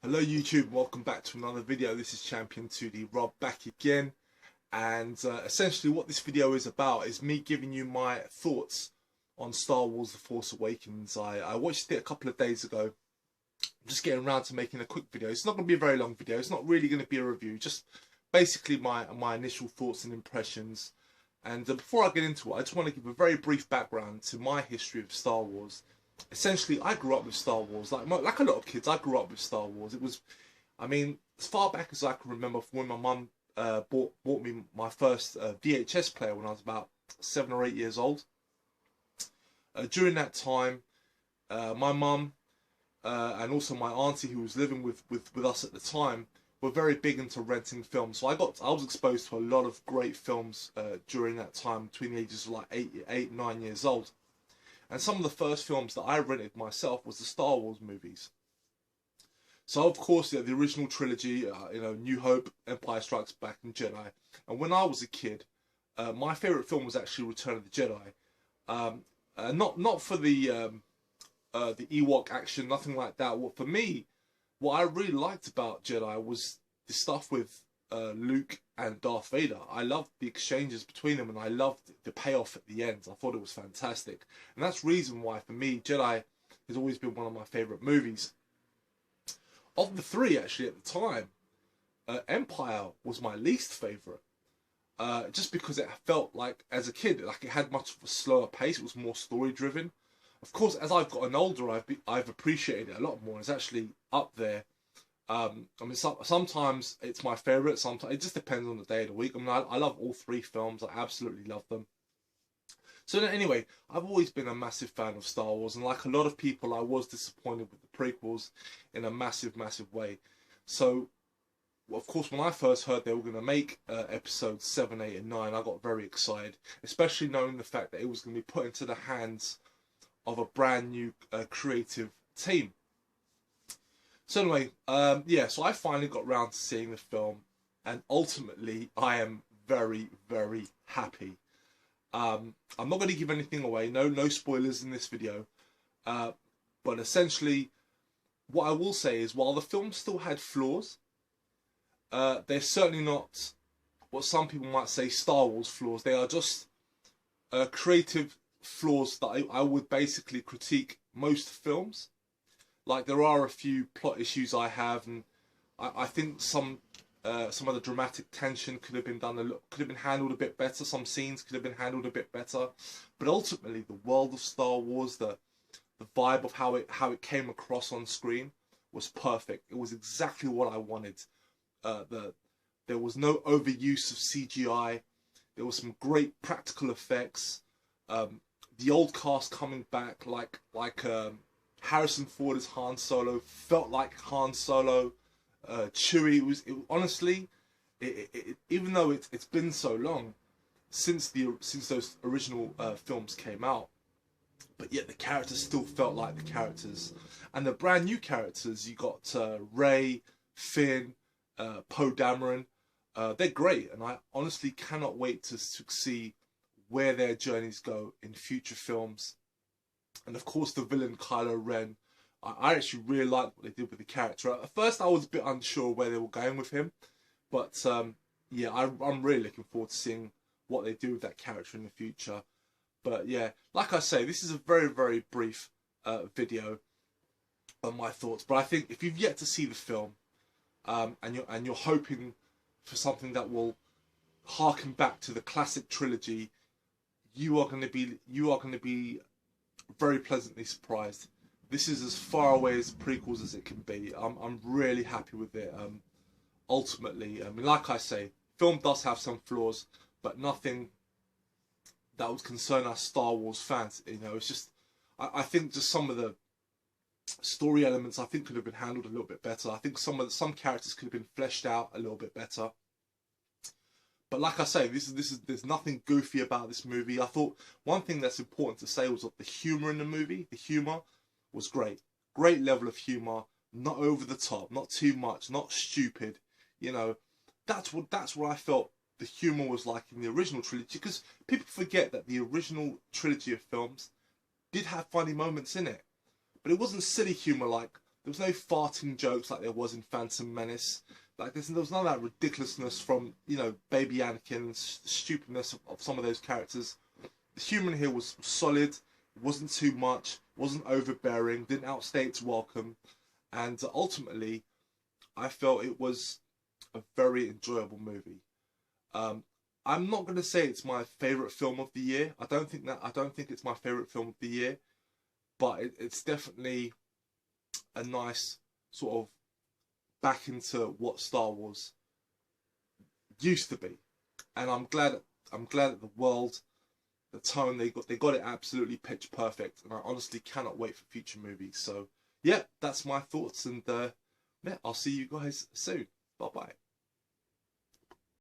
Hello YouTube, welcome back to another video. This is Champion 2D Rob back again, and essentially what this video is about is me giving you my thoughts on Star Wars The Force Awakens. I watched it a couple of days ago. I'm just getting around to making a quick video. It's not going to be a very long video, it's not really going to be a review, just basically my initial thoughts and impressions. And before I get into it, I just want to give a very brief background to my history of Star Wars. Essentially, I grew up with Star Wars. Like a lot of kids, I grew up with Star Wars. It was, I mean, as far back as I can remember, from when my mum bought me my first VHS player when I was about 7 or 8 years old. During that time, my mum and also my auntie, who was living with us at the time, were very big into renting films. So I was exposed to a lot of great films during that time, between the ages of like 8, 9 years old. And some of the first films that I rented myself was the Star Wars movies. So of course, the original trilogy, New Hope, Empire Strikes Back, and Jedi. And when I was a kid, my favourite film was actually Return of the Jedi. Not for the Ewok action, nothing like that. For me, what I really liked about Jedi was the stuff with Luke and Darth Vader. I loved the exchanges between them, and I loved the payoff at the end. I thought it was fantastic, and that's the reason why, for me, Jedi has always been one of my favourite movies. Of the three, actually, at the time, Empire was my least favourite, just because it felt like, as a kid, like it had much of a slower pace. It was more story-driven. Of course, as I've gotten older, I've appreciated it a lot more. It's actually up there. I mean, sometimes it's my favourite. Sometimes it just depends on the day of the week. I mean, I love all three films. I absolutely love them. So anyway, I've always been a massive fan of Star Wars, and like a lot of people, I was disappointed with the prequels in a massive, massive way. So, of course, when I first heard they were going to make episodes 7, 8, and 9, I got very excited, especially knowing the fact that it was going to be put into the hands of a brand new creative team. So anyway, so I finally got round to seeing the film, and ultimately I am very, very happy. I'm not going to give anything away, no spoilers in this video, but essentially what I will say is, while the film still had flaws, they're certainly not what some people might say Star Wars flaws. They are just creative flaws that I would basically critique most films. Like, there are a few plot issues I have, and I think some of the dramatic tension could have been handled a bit better. Some scenes could have been handled a bit better, but ultimately, the world of Star Wars, the vibe of how it came across on screen was perfect. It was exactly what I wanted. There was no overuse of CGI. There was some great practical effects. The old cast coming back, like Harrison Ford as Han Solo, felt like Han Solo. Chewie, honestly, even though it's been so long since those original films came out, but yet the characters still felt like the characters. And the brand new characters, you got Rey, Finn, Poe Dameron. They're great, and I honestly cannot wait to see where their journeys go in future films. And of course, the villain Kylo Ren, I actually really liked what they did with the character. At first, I was a bit unsure where they were going with him, but yeah, I'm really looking forward to seeing what they do with that character in the future. But yeah, like I say, this is a very, very brief video on my thoughts. But I think if you've yet to see the film, and you're hoping for something that will harken back to the classic trilogy, you are going to be very pleasantly surprised. This is as far away as prequels as it can be. I'm really happy with it. Ultimately, I mean, like I say, film does have some flaws, but nothing that would concern us Star Wars fans. You know, it's just, I think just some of the story elements I think could have been handled a little bit better. I think some characters could have been fleshed out a little bit better. But like I say, there's nothing goofy about this movie. I thought one thing that's important to say was that the humour in the movie, the humour was great. Great level of humour, not over the top, not too much, not stupid. You know, that's what I felt the humour was like in the original trilogy, because people forget that the original trilogy of films did have funny moments in it. But it wasn't silly humour like There was no farting jokes like there was in Phantom Menace. Like there was none of that ridiculousness from, you know, Baby Anakin, the stupidness of some of those characters. The humour here was solid, wasn't too much, wasn't overbearing, didn't outstay its welcome, and ultimately, I felt it was a very enjoyable movie. I'm not going to say it's my favourite film of the year. I don't think it's my favourite film of the year, but it's definitely a nice sort of back into what Star Wars used to be, and I'm glad that the world, the tone, they got it absolutely pitch perfect, and I honestly cannot wait for future movies. So yeah, that's my thoughts, and yeah, I'll see you guys soon. Bye bye.